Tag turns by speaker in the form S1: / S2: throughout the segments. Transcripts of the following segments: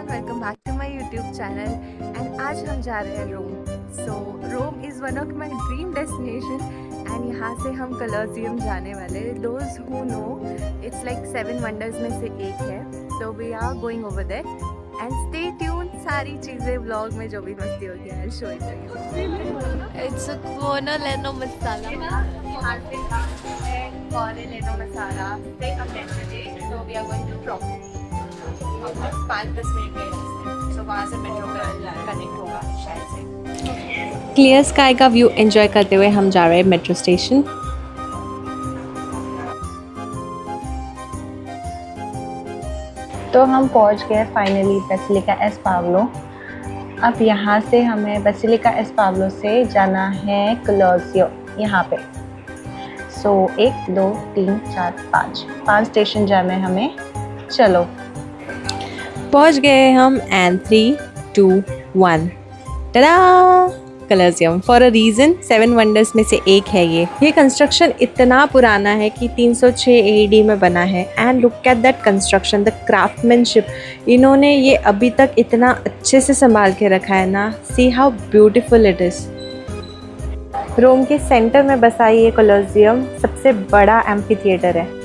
S1: everyone, welcome back to my YouTube channel and आज हम जा रहे हैं रोम। So Rome is one of my dream destination and यहाँ से हम कॉलोसियम जाने वाले। Those who know, it's like 7 wonders में से एक है। So we are going over there and stay tuned। सारी चीज़ें vlog में जो भी मस्ती होगी I'll show it to you। It's a Corneleno masala। यहाँ से हम Corneleno masala stay up today। So we are going to Rome। 5-10 minute में तो वहाँ से मेट्रो कनेक्ट होगा शायद से।
S2: क्लियर स्काई का व्यू एंजॉय करते हुए हम जा रहे हैं मेट्रो स्टेशन। तो हम पहुंच गए फाइनली बेसिलिका एस पावलो। अब यहाँ से हमें बेसिलिका एस पावलो से जाना है कॉलोसियम यहाँ पे। सो 1 2 3 4 5 स्टेशन जाना है हमें। चलो पहुंच गए हम and 3 2 1 tada Colosseum. For a reason 7 wonders में से एक है ये कंस्ट्रक्शन इतना पुराना है कि 306 AD में बना है। And look at that construction, the craftsmanship, इन्होंने ये अभी तक इतना अच्छे से संभाल के रखा है ना। See how beautiful it is. Rome के सेंटर में बसा ये कॉलोसियम सबसे बड़ा एम्फी थिएटर है।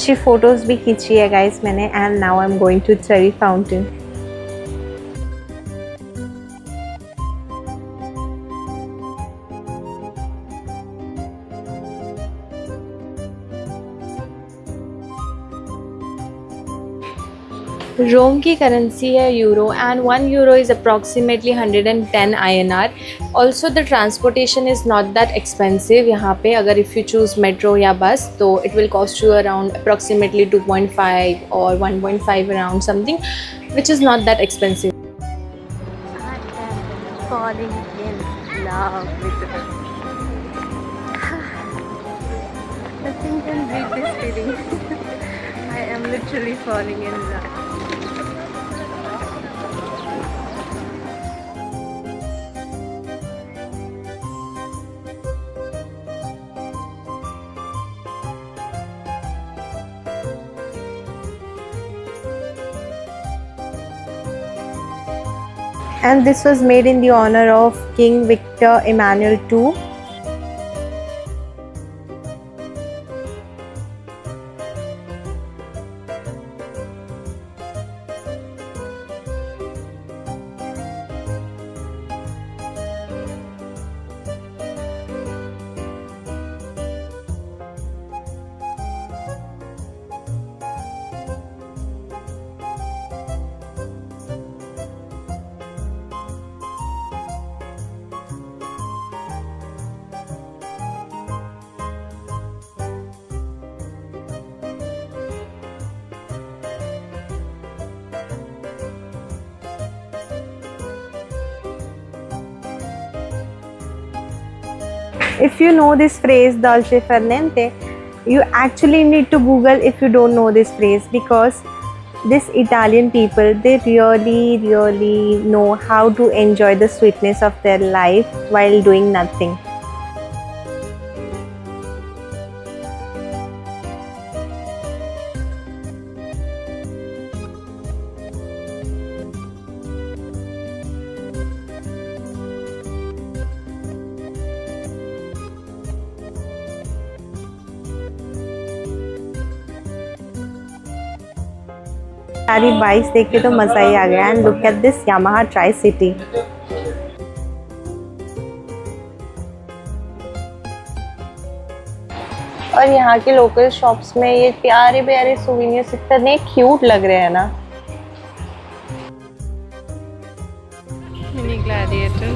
S2: अच्छी फ़ोटोज़ भी खींची है गाइस मैंने। And now I am going to Trevi fountain. Rome की करेंसी है euro and 1 euro is approximately 110 INR। Also the transportation is not that expensive यहाँ पे। अगर इफ़ यू चूज़ मेट्रो या बस तो it will cost you around approximately 2.5 और 1.5 around something, which is not that expensive.
S1: Falling in love with her। Nothing can beat this feeling। I am literally falling in love।
S2: And this was made in the honor of King Victor Emmanuel II. If you know this phrase dolce far niente, you actually need to Google if you don't know this phrase, because this Italian people, they really know how to enjoy the sweetness of their life while doing nothing. सारी bikes देख के तो मज़ा ही आ गया। And look at this Yamaha tri city. और यहाँ के local shops में ये प्यारे प्यारे सोवेनियर्स इतने क्यूट लग रहे हैं ना। Mini gladiator.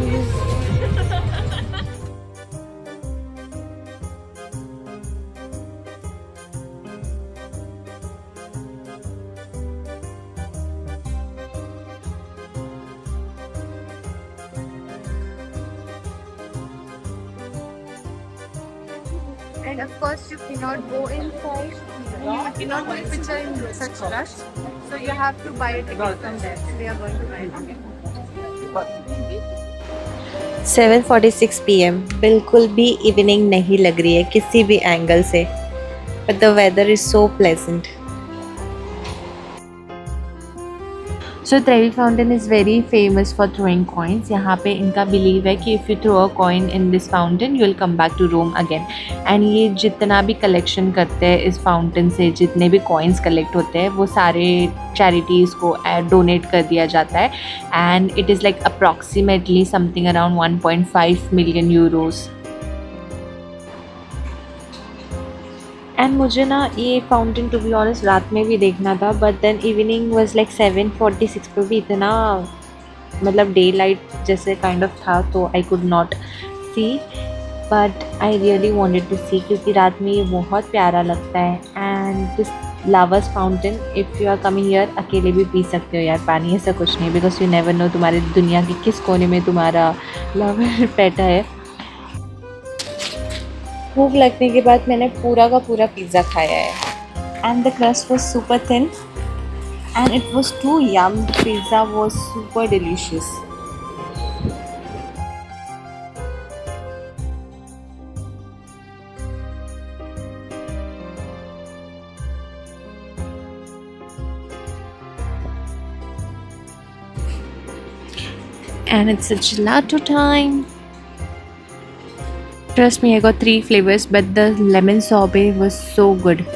S1: And of course you cannot go inside, you cannot take picture in such rush, so you have to buy a ticket from there। We are going to buy a ticket।
S2: 7:46 PM, बिल्कुल भी evening नहीं लग रही है किसी भी angle से, but the weather is so pleasant.
S3: So Trevi fountain is very famous for throwing coins. यहाँ पे इनका बिलीव है कि if you throw a coin in this fountain you will come back to Rome again. And ये जितना भी collection करते हैं इस फाउंटेन से, जितने भी कॉइन्स कलेक्ट होते हैं वो सारे चैरिटीज़ को डोनेट कर दिया जाता है। And it is like approximately something around 1.5 million euros. And मुझे ना ये फाउंटेन टू बी ऑनेस्ट रात में भी देखना था, but then evening was like 7:46 पे भी इतना मतलब डे लाइट जैसे काइंड ऑफ था, तो I could not see, but I really wanted to see क्योंकि रात में ये बहुत प्यारा लगता है। And this lovers fountain, if you are coming here अकेले भी पी सकते हो यार पानी, ऐसा कुछ नहीं, बिकॉज यू नेवर नो तुम्हारे दुनिया के किस कोने में तुम्हारा लवर बैठा है। भूख लगने के बाद मैंने पूरा का पूरा पिज़्ज़ा खाया है and the crust was super thin and it was too yum. Pizza was super delicious. And it's a gelato time. Trust me, I got 3 flavors, but the lemon sorbet was so good.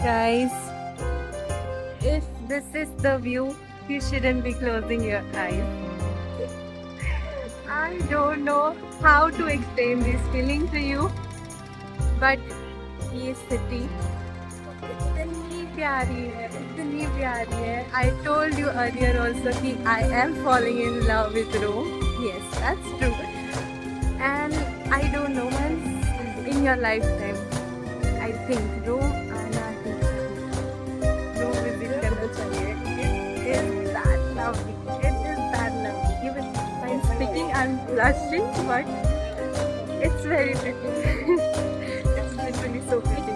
S1: Guys, if this is the view, you shouldn't be closing your eyes. I don't know how to explain this feeling to you, but ये city इतनी प्यारी है. I told you earlier also कि I am falling in love with Rome. Yes, that's true. And I don't know, once in your lifetime, I think Rome आना ही चाहिए. Rome visit करना चाहिए. It is that lovely. It is that lovely. Even while speaking, I'm blushing, but it's very pretty. It's literally so pretty.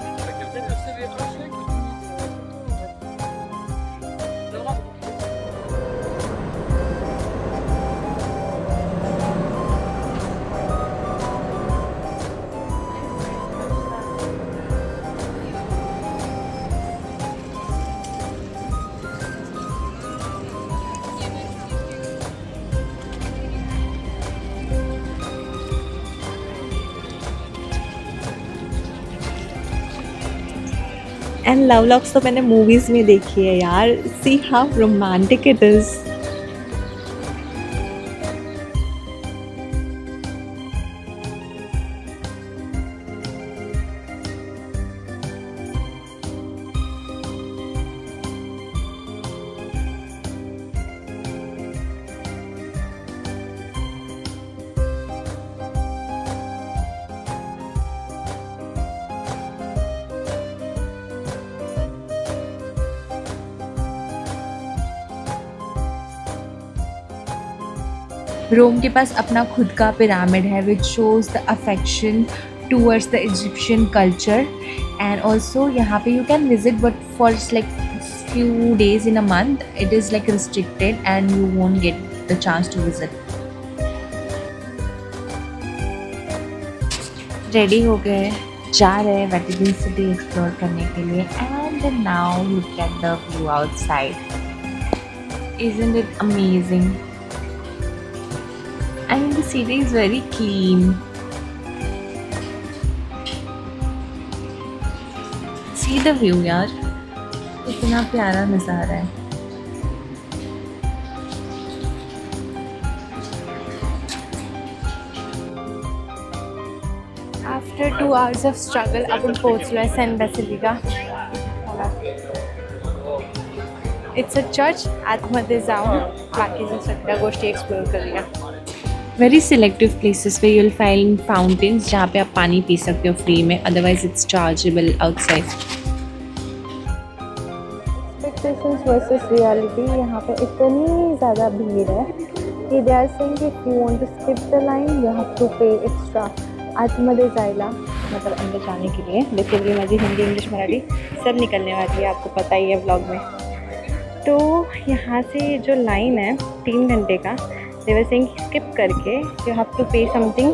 S3: And love locks तो मैंने movies में देखी है यार. See how romantic it is. Rome के पास अपना खुद का पिरामिड है which shows the affection towards the Egyptian culture. And also यहाँ पे you can visit but for like few days in a month. It is like restricted and you won't get the chance to visit. Ready हो गए, जा रहे हैं Vatican city explore करने के लिए. And now look at the view outside. Isn't it amazing? I mean the city is very clean. See the view यार, इतना प्यारा नज़ारा है.
S1: After 2 hours of struggle, आपण पोहोचलोय saint basilica. It's a church. आतमध्ये जाऊन बाकीच्या सगळ्या गोष्टी एक्सप्लोर करूया.
S3: वेरी सिलेक्टिव प्लेसेस पे यूल फाइंड फाउंटेन्स जहाँ पे आप पानी पी सकते हो फ्री में, otherwise it's chargeable outside.
S2: Expectations versus reality. यहाँ पे इतनी ज़्यादा भीड़ है they are saying if you want to skip the line you have to pay extra. आतमध्ये जायला मतलब अंदर जाने के लिए बेसिकली माझी हिंदी इंग्लिश मराठी सब निकलने वाली है, आपको पता ही है ब्लॉग में। तो यहाँ से जो लाइन है 3 घंटे का, they were saying skip करके you have to pay something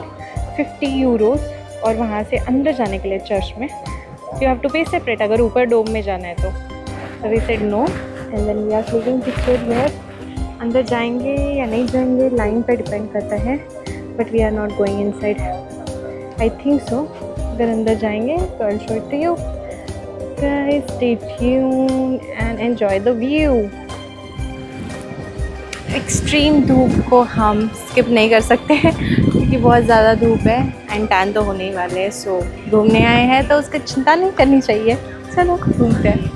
S2: 50 euros, और वहाँ से अंदर जाने के लिए चर्च में you have to pay separate अगर ऊपर डोम में जाना है तो। So we said no and then we are clicking picture here। अंदर जाएंगे या नहीं जाएंगे लाइन पे डिपेंड करता है, but we are not going inside, I think so. अगर अंदर जाएंगे तो I show it to you guys, stay tuned and enjoy the view. Extreme धूप को हम स्किप नहीं कर सकते हैं क्योंकि बहुत ज़्यादा धूप है एंड टैन तो होने ही वाले हैं। सो घूमने आए हैं तो उसकी चिंता नहीं करनी चाहिए, चलो घूमते हैं।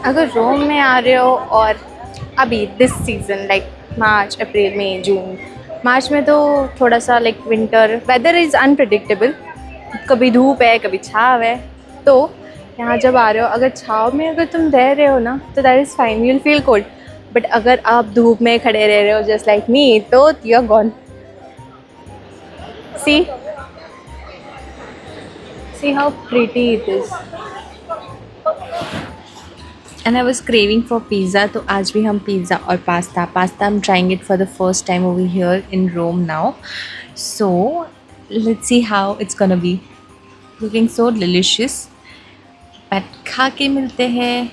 S2: अगर रोम में आ रहे हो और अभी this season like March April May June, मार्च में तो थोड़ा सा like winter weather is unpredictable, कभी धूप है कभी छाव है। तो यहाँ जब आ रहे हो अगर छाव में अगर तुम रह रहे हो ना तो that is fine, you will feel cold, but अगर आप धूप में खड़े रह रहे हो जस्ट लाइक मी तो you are gone. See how pretty it is.
S3: And I was craving for pizza, तो आज भी हम पिज़्ज़ा और pasta I am trying it for the first time over here in Rome now, so let's see how it's gonna be, looking so delicious. But खा के मिलते हैं।